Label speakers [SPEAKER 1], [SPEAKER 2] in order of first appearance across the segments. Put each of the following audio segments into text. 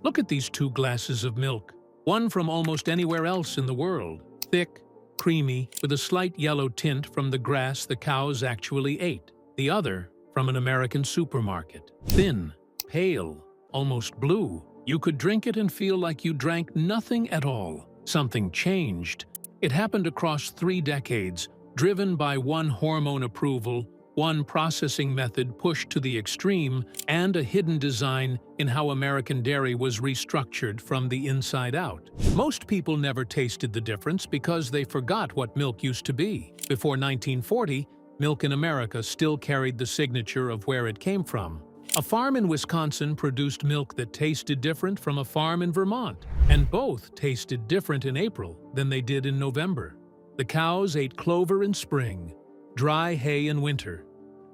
[SPEAKER 1] Look at these two glasses of milk, one from almost anywhere else in the world. Thick, creamy, with a slight yellow tint from the grass the cows actually ate. The other from an American supermarket. Thin, pale, almost blue. You could drink it and feel like you drank nothing at all. Something changed. It happened across 3 decades, driven by one hormone approval, one processing method pushed to the extreme, and a hidden design in how American dairy was restructured from the inside out. Most people never tasted the difference because they forgot what milk used to be. Before 1940, milk in America still carried the signature of where it came from. A farm in Wisconsin produced milk that tasted different from a farm in Vermont, and both tasted different in April than they did in November. The cows ate clover in spring, dry hay in winter,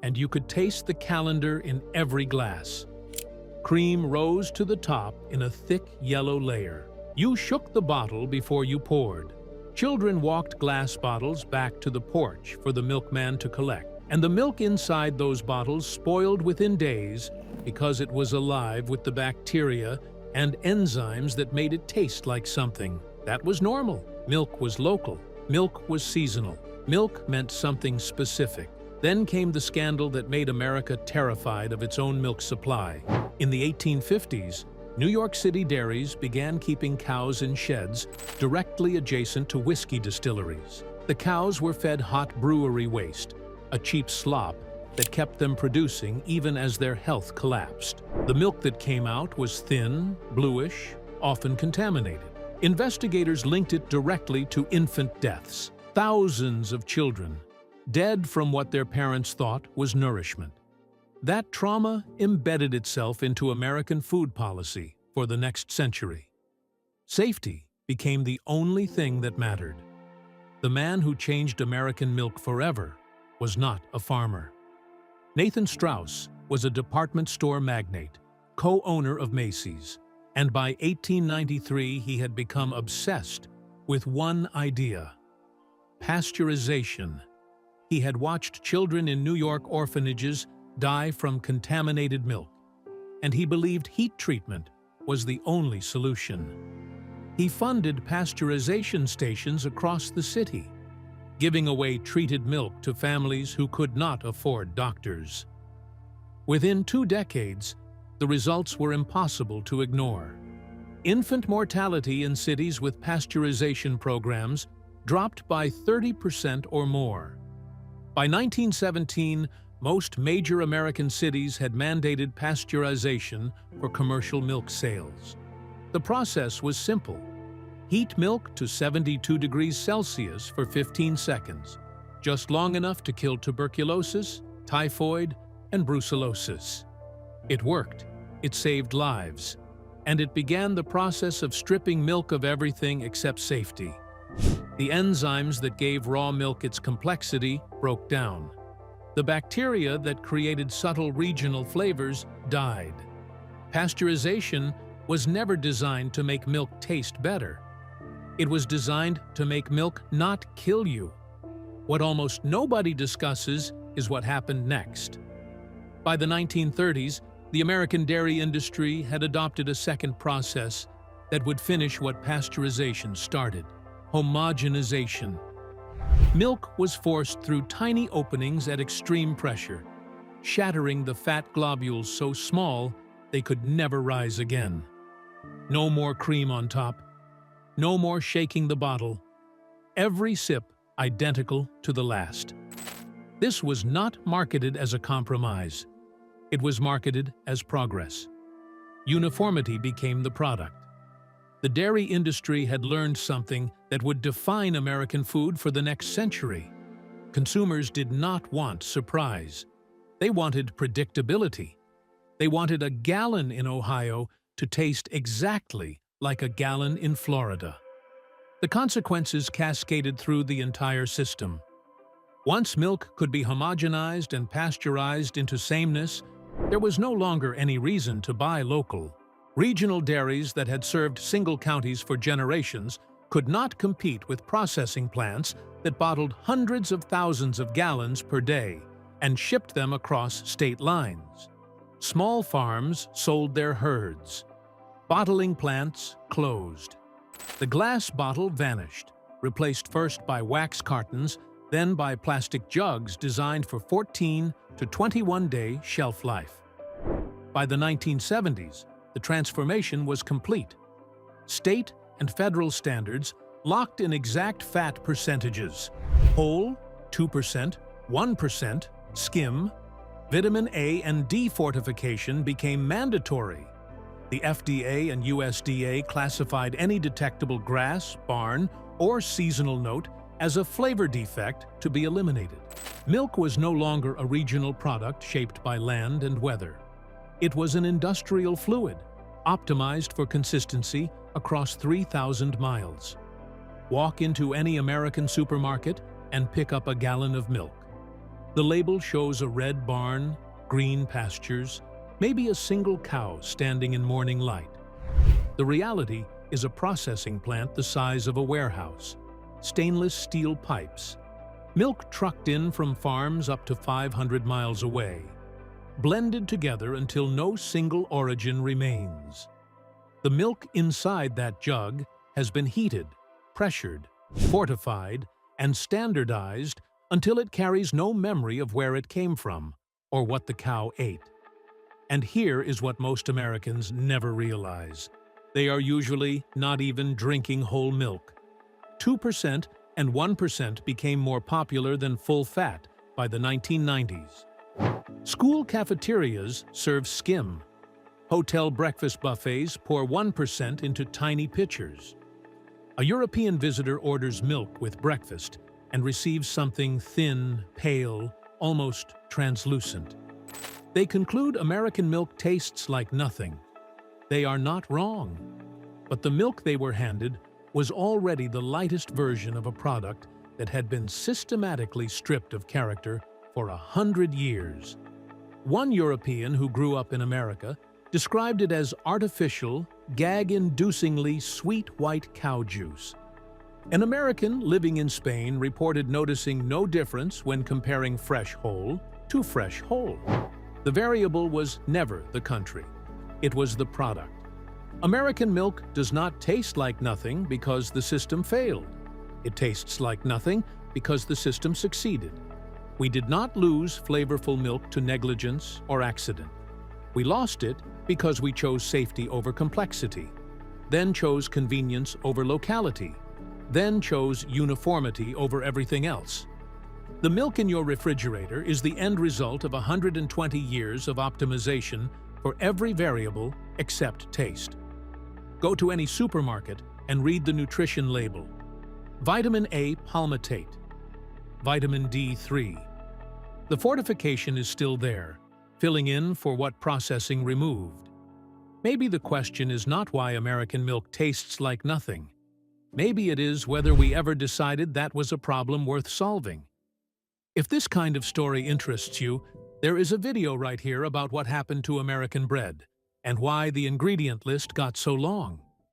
[SPEAKER 1] and you could taste the calendar in every glass. Cream rose to the top in a thick yellow layer. You shook the bottle before you poured. Children walked glass bottles back to the porch for the milkman to collect. And the milk inside those bottles spoiled within days because it was alive with the bacteria and enzymes that made it taste like something. That was normal. Milk was local. Milk was seasonal. Milk meant something specific. Then came the scandal that made America terrified of its own milk supply. In the 1850s, New York City dairies began keeping cows in sheds directly adjacent to whiskey distilleries. The cows were fed hot brewery waste, a cheap slop that kept them producing even as their health collapsed. The milk that came out was thin, bluish, often contaminated. Investigators linked it directly to infant deaths. Thousands of children, dead from what their parents thought was nourishment. That trauma embedded itself into American food policy for the next century. Safety became the only thing that mattered. The man who changed American milk forever was not a farmer. Nathan Strauss was a department store magnate, co-owner of Macy's, and by 1893 he had become obsessed with one idea: pasteurization. He had watched children in New York orphanages die from contaminated milk, and he believed heat treatment was the only solution. He funded pasteurization stations across the city, giving away treated milk to families who could not afford doctors. Within 2 decades, the results were impossible to ignore. Infant mortality in cities with pasteurization programs dropped by 30% or more. By 1917, most major American cities had mandated pasteurization for commercial milk sales. The process was simple. Heat milk to 72 degrees Celsius for 15 seconds, just long enough to kill tuberculosis, typhoid, and brucellosis. It worked, it saved lives, and it began the process of stripping milk of everything except safety. The enzymes that gave raw milk its complexity broke down. The bacteria that created subtle regional flavors died. Pasteurization was never designed to make milk taste better. It was designed to make milk not kill you. What almost nobody discusses is what happened next. By the 1930s, the American dairy industry had adopted a second process that would finish what pasteurization started: homogenization. Milk was forced through tiny openings at extreme pressure, shattering the fat globules so small they could never rise again. No more cream on top. No more shaking the bottle. Every sip identical to the last. This was not marketed as a compromise. It was marketed as progress. Uniformity became the product. The dairy industry had learned something that would define American food for the next century. Consumers did not want surprise. They wanted predictability. They wanted a gallon in Ohio to taste exactly like a gallon in Florida. The consequences cascaded through the entire system. Once milk could be homogenized and pasteurized into sameness, there was no longer any reason to buy local. Regional dairies that had served single counties for generations could not compete with processing plants that bottled hundreds of thousands of gallons per day and shipped them across state lines. Small farms sold their herds. Bottling plants closed. The glass bottle vanished, replaced first by wax cartons, then by plastic jugs designed for 14 to 21-day shelf life. By the 1970s, the transformation was complete. State and federal standards locked in exact fat percentages: whole, 2%, 1%, skim. Vitamin A and D fortification became mandatory. The FDA and USDA classified any detectable grass, barn, or seasonal note as a flavor defect to be eliminated. Milk was no longer a regional product shaped by land and weather. It was an industrial fluid, optimized for consistency across 3,000 miles. Walk into any American supermarket and pick up a gallon of milk. The label shows a red barn, green pastures, maybe a single cow standing in morning light. The reality is a processing plant the size of a warehouse, stainless steel pipes, milk trucked in from farms up to 500 miles away, blended together until no single origin remains. The milk inside that jug has been heated, pressured, fortified, and standardized until it carries no memory of where it came from or what the cow ate. And here is what most Americans never realize. They are usually not even drinking whole milk. 2% and 1% became more popular than full fat by the 1990s. School cafeterias serve skim. Hotel breakfast buffets pour 1% into tiny pitchers. A European visitor orders milk with breakfast and receives something thin, pale, almost translucent. They conclude American milk tastes like nothing. They are not wrong. But the milk they were handed was already the lightest version of a product that had been systematically stripped of character for 100 years. One European who grew up in America described it as artificial, gag-inducingly sweet white cow juice. An American living in Spain reported noticing no difference when comparing fresh whole to fresh whole. The variable was never the country. It was the product. American milk does not taste like nothing because the system failed. It tastes like nothing because the system succeeded. We did not lose flavorful milk to negligence or accident. We lost it because we chose safety over complexity, then chose convenience over locality, then chose uniformity over everything else. The milk in your refrigerator is the end result of 120 years of optimization for every variable except taste. Go to any supermarket and read the nutrition label. Vitamin A palmitate, vitamin D3. The fortification is still there, filling in for what processing removed. Maybe the question is not why American milk tastes like nothing. Maybe it is whether we ever decided that was a problem worth solving. If this kind of story interests you, there is a video right here about what happened to American bread and why the ingredient list got so long.